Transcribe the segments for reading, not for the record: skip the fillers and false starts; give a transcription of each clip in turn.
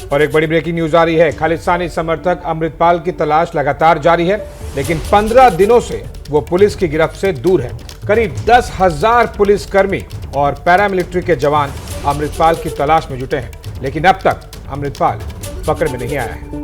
और एक बड़ी ब्रेकिंग न्यूज आ रही है। खालिस्तानी समर्थक अमृतपाल की तलाश लगातार जारी है, लेकिन 15 दिनों से वो पुलिस की गिरफ्त से दूर है। करीब 10,000 पुलिसकर्मी और पैरामिलिट्री के जवान अमृतपाल की तलाश में जुटे हैं, लेकिन अब तक अमृतपाल पकड़ में नहीं आया है।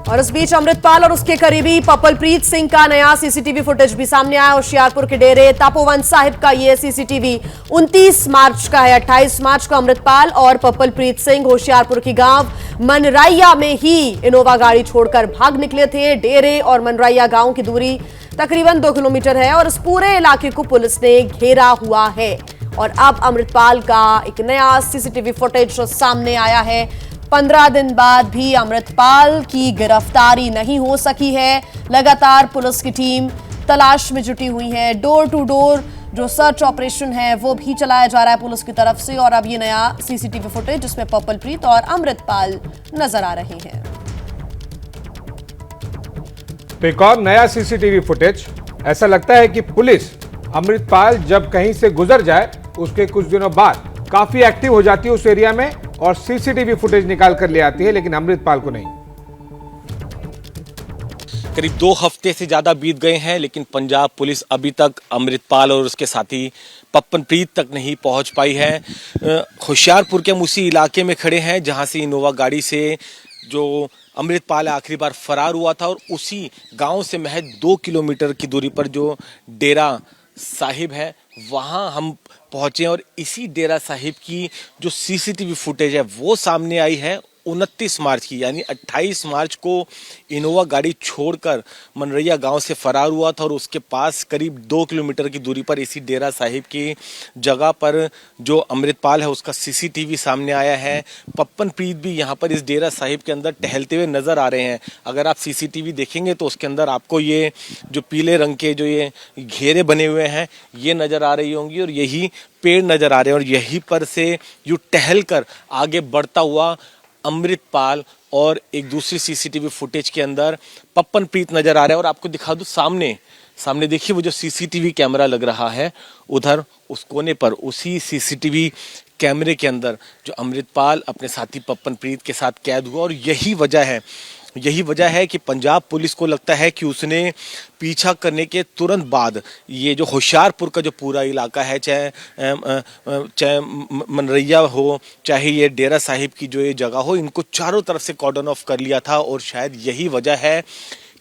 और इस बीच अमृतपाल और उसके करीबी पप्पलप्रीत सिंह का नया सीसीटीवी फुटेज भी सामने आया। होशियारपुर के डेरे तपोवन साहिब का यह सीसीटीवी 29 मार्च का है। 28 मार्च को अमृतपाल और पप्पलप्रीत सिंह होशियारपुर की गांव मनराइया में ही इनोवा गाड़ी छोड़कर भाग निकले थे। डेरे और मनराइया गांव की दूरी तकरीबन 2 किलोमीटर है और इस पूरे इलाके को पुलिस ने घेरा हुआ है। और अब अमृतपाल का एक नया सीसीटीवी फुटेज सामने आया है। 15 दिन बाद भी अमृतपाल की गिरफ्तारी नहीं हो सकी है। लगातार पुलिस की टीम तलाश में जुटी हुई है। डोर टू डोर जो सर्च ऑपरेशन है वो भी चलाया जा रहा है पुलिस की तरफ से। और अब ये नया सीसीटीवी फुटेज जिसमें पप्पलप्रीत और अमृतपाल नजर आ रहे हैं। तो एक और नया सीसीटीवी फुटेज। ऐसा लगता है कि पुलिस अमृतपाल जब कहीं से गुजर जाए उसके कुछ दिनों बाद काफी एक्टिव हो जाती है उस एरिया में और सीसीटीवी फुटेज निकाल कर ले आती है, लेकिन अमृतपाल को नहीं। करीब 2 हफ्ते से ज्यादा बीत गए हैं, लेकिन पंजाब पुलिस अभी तक अमृतपाल और उसके साथी पप्पलप्रीत तक नहीं पहुंच पाई है। होशियारपुर के हम उसी इलाके में खड़े हैं जहां से इनोवा गाड़ी से जो अमृतपाल आखिरी बार फरार हुआ था और उसी गांव से महज 2 किलोमीटर की दूरी पर जो डेरा साहिब है वहां हम पहुंचे और इसी डेरा साहिब की जो सीसीटीवी फुटेज है वो सामने आई है 29 मार्च की। यानी 28 मार्च को इनोवा गाड़ी छोड़कर मनरैया गांव से फरार हुआ था और उसके पास करीब 2 किलोमीटर की दूरी पर इसी डेरा साहिब की जगह पर जो अमृतपाल है उसका सीसीटीवी सामने आया है। पप्पलप्रीत भी यहां पर इस डेरा साहिब के अंदर टहलते हुए नजर आ रहे हैं। अगर आप सीसीटीवी देखेंगे तो उसके अंदर आपको ये जो पीले रंग के जो ये घेरे बने हुए हैं ये नजर आ रही होंगी और यही पेड़ नजर आ रहे हैं और यहीं पर से यूं टहल कर आगे बढ़ता हुआ अमृतपाल और एक दूसरी सीसीटीवी फुटेज के अंदर पप्पलप्रीत नजर आ रहा है। और आपको दिखा दूं सामने देखिए वो जो सीसीटीवी कैमरा लग रहा है उधर उस कोने पर उसी सीसीटीवी कैमरे के अंदर जो अमृतपाल अपने साथी पप्पलप्रीत के साथ कैद हुआ। और यही वजह है कि पंजाब पुलिस को लगता है कि उसने पीछा करने के तुरंत बाद ये जो होशियारपुर का जो पूरा इलाका है, चाहे मनरैया हो चाहे ये डेरा साहिब की जो ये जगह हो, इनको चारों तरफ से कॉर्डन ऑफ कर लिया था। और शायद यही वजह है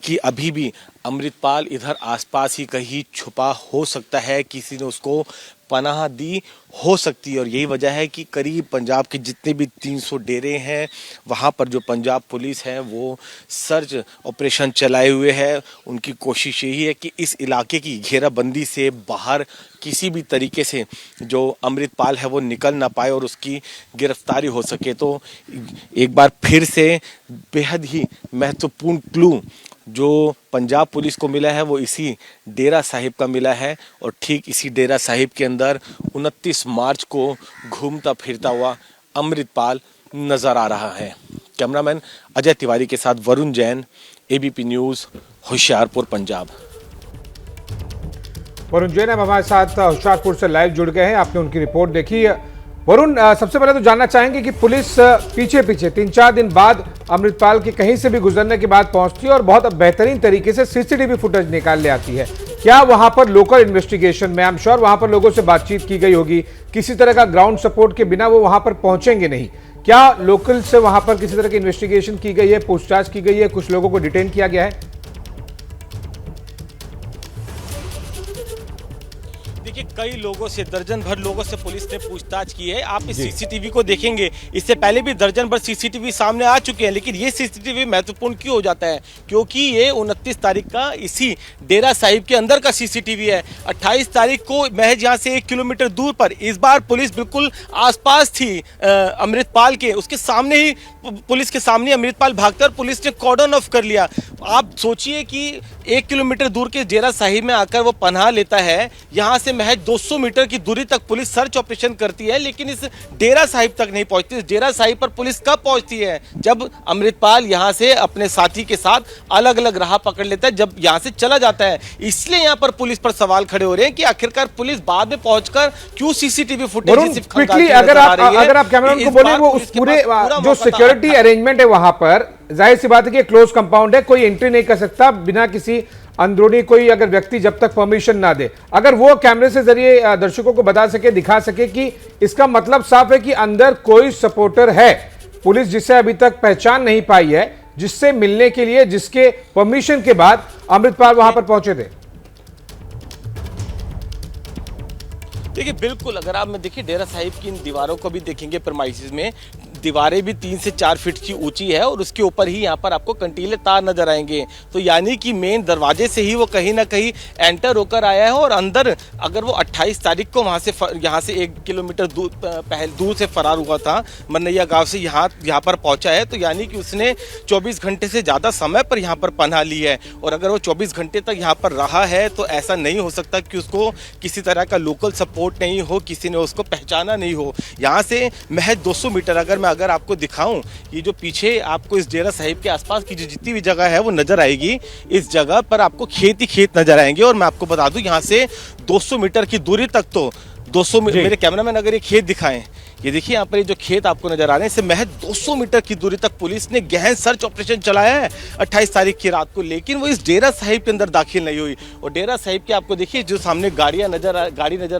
कि अभी भी अमृतपाल इधर आसपास ही कहीं छुपा हो सकता है, किसी ने उसको पनाह दी हो सकती है। और यही वजह है कि करीब पंजाब के जितने भी 300 डेरे हैं वहाँ पर जो पंजाब पुलिस है वो सर्च ऑपरेशन चलाए हुए है। उनकी कोशिश यही है कि इस इलाके की घेराबंदी से बाहर किसी भी तरीके से जो अमृतपाल है वो निकल ना पाए और उसकी गिरफ्तारी हो सके। तो एक बार फिर से बेहद ही महत्वपूर्ण क्लू जो पंजाब पुलिस को मिला है वो इसी डेरा साहिब का मिला है। और ठीक इसी डेरा साहिब के अंदर 29 मार्च को घूमता फिरता हुआ अमृतपाल नजर आ रहा है। कैमरामैन अजय तिवारी के साथ वरुण जैन, एबीपी न्यूज़, होशियारपुर, पंजाब। वरुण जैन हमारे साथ होशियारपुर से लाइव जुड़ गए हैं। आपने उनकी रिपोर्ट देखी। वरुण, सबसे पहले तो जानना चाहेंगे कि पुलिस पीछे 3-4 दिन बाद अमृतपाल के कहीं से भी गुजरने के बाद पहुंचती है और बहुत बेहतरीन तरीके से सीसीटीवी फुटेज निकाल ले आती है। क्या वहां पर लोकल इन्वेस्टिगेशन में, आई एम श्योर वहां पर लोगों से बातचीत की गई होगी, किसी तरह का ग्राउंड सपोर्ट के बिना वो वहां पर पहुंचेंगे नहीं। क्या लोकल से वहां पर किसी तरह की इन्वेस्टिगेशन की गई है, पूछताछ की गई है, कुछ लोगों को डिटेन किया गया है? देखिए कई लोगों से, दर्जन भर लोगों से पुलिस ने पूछताछ की है। आप इस सीसीटीवी को देखेंगे, इससे पहले भी दर्जन भर सीसीटीवी सामने आ चुके हैं, लेकिन ये सीसीटीवी महत्वपूर्ण क्यों हो जाता है? क्योंकि ये 29 तारीख का इसी डेरा साहिब के अंदर का सीसीटीवी है। 28 तारीख को महज यहाँ से 1 किलोमीटर दूर पर, इस बार पुलिस बिल्कुल आसपास थी अमृतपाल के, उसके सामने ही पुलिस के सामने अमृतपाल भागकर पुलिस ने कॉर्डन ऑफ कर लिया। आप सोचिए कि 1 किलोमीटर दूर के डेरा साहिब में आकर वो पनाह लेता है, यहाँ से महज 200 मीटर की दूरी तक पुलिस सर्च ऑपरेशन करती है, लेकिन इस डेरा साहिब तक नहीं पहुंचती। इस डेरा साहिब पर पुलिस कब पहुंचती है? जब अमृतपाल यहां से अपने साथी के साथ अलग अलग राह पकड़ लेता है, जब यहां से चला जाता है। इसलिए यहां पर पुलिस पर सवाल खड़े हो रहे हैं कि आखिरकार पुलिस बाद में पहुंचकर क्यों सीसीटीवी फुटेज सिर्फ क्विकली अगर आप कैमरामैन को बोले, वो उस पूरे जो सिक्योरिटी अरेंजमेंट है वहां पर, जाहिर सी बात है कि क्लोज कंपाउंड है, कोई एंट्री नहीं कर सकता बिना किसी अंदरूनी कोई अगर व्यक्ति जब तक परमिशन ना दे। अगर वो कैमरे से जरिए दर्शकों को बता सके, दिखा सके कि इसका मतलब साफ है कि अंदर कोई सपोर्टर है, पुलिस जिसे अभी तक पहचान नहीं पाई है, जिससे मिलने के लिए, जिसके परमिशन के बाद अमृतपाल वहां पर पहुंचे थे। देखिए बिल्कुल, अगर आप देखिए डेरा साहिब की इन दीवारों को भी देखेंगे, प्रेमाइसेस में दीवारें भी 3 से 4 फीट की ऊंची है और उसके ऊपर ही यहाँ पर आपको कंटीले तार नजर आएंगे। तो यानी कि मेन दरवाजे से ही वो कहीं ना कहीं एंटर होकर आया है। और अंदर अगर वो 28 तारीख को वहाँ से 1 किलोमीटर दूर से फरार हुआ था, मनैया गांव से यहाँ पर पहुंचा है, तो यानी कि उसने 24 घंटे से ज़्यादा समय पर यहाँ पर पनाह ली है। और अगर वो 24 घंटे तक यहाँ पर रहा है तो ऐसा नहीं हो सकता कि उसको किसी तरह का लोकल सपोर्ट नहीं हो, किसी ने उसको पहचाना नहीं हो। यहाँ से महज 200 मीटर अगर आपको दिखाऊं, ये जो पीछे आपको इस डेरा साहिब के आसपास की जो जितनी भी जगह है वो नजर आएगी, इस जगह पर आपको खेत ही खेत नजर आएंगे। और मैं आपको बता दूं, यहाँ से 200 मीटर की दूरी तक तो 200 मेरे कैमरामैन अगर ये खेत दिखाएं, ये देखिए यहाँ पर ये जो खेत आपको नजर आ रहे हैं, इससे महज 200 मीटर की दूरी तक पुलिस ने गहन सर्च ऑपरेशन चलाया है 28 तारीख की रात को, लेकिन वो इस डेरा साहिब के अंदर दाखिल नहीं हुई। और डेरा साहिब के आपको देखिए जो सामने गाड़ी नजर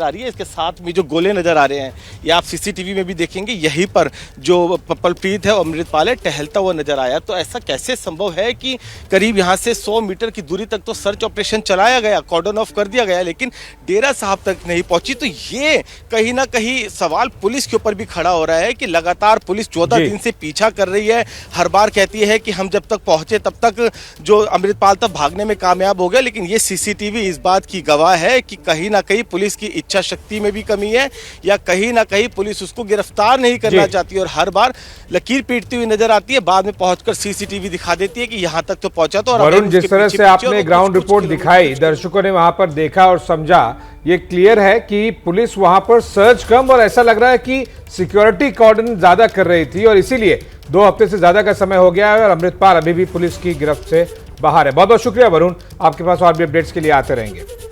आ रही है, इसके साथ में जो गोले नजर आ रहे हैं, ये आप सीसीटीवी में भी देखेंगे, यहीं पर जो पपलप्रीत है और अमृतपाल है टहलता हुआ नजर आया। तो ऐसा कैसे संभव है कि करीब यहाँ से 100 मीटर की दूरी तक तो सर्च ऑपरेशन चलाया गया, कॉर्डन ऑफ कर दिया गया, लेकिन डेरा साहब तक नहीं पहुंची। तो ये कहीं ना कहीं सवाल पुलिस के ऊपर भी खड़ा हो रहा है कि लगातार पुलिस 14 दिन से पीछा कर रही है, हर बार कहती है कि हम जब तक पहुंचे तब तक जो अमृतपाल तक भागने में कामयाब हो गया, लेकिन ये सीसीटीवी इस बात की गवाह है कि कहीं ना कहीं पुलिस की इच्छा शक्ति में भी कमी है, या कहीं ना कहीं पुलिस उसको गिरफ्तार नहीं करना चाहती और हर बार लकीर पीटती हुई नजर आती है, बाद में पहुंचकर सीसीटीवी दिखा देती है कि यहां तक तो पहुंचा। तो वरुण, जिस तरह से आपने ग्राउंड रिपोर्ट दिखाई, दर्शकों ने वहां पर देखा और समझा, ये क्लियर है कि पुलिस वहां पर सर्च कम और ऐसा लग रहा है कि सिक्योरिटी कॉर्डन ज्यादा कर रही थी और इसीलिए 2 हफ्ते से ज्यादा का समय हो गया है और अमृतपाल अभी भी पुलिस की गिरफ्त से बाहर है। बहुत बहुत शुक्रिया वरुण, आपके पास और भी अपडेट्स के लिए आते रहेंगे।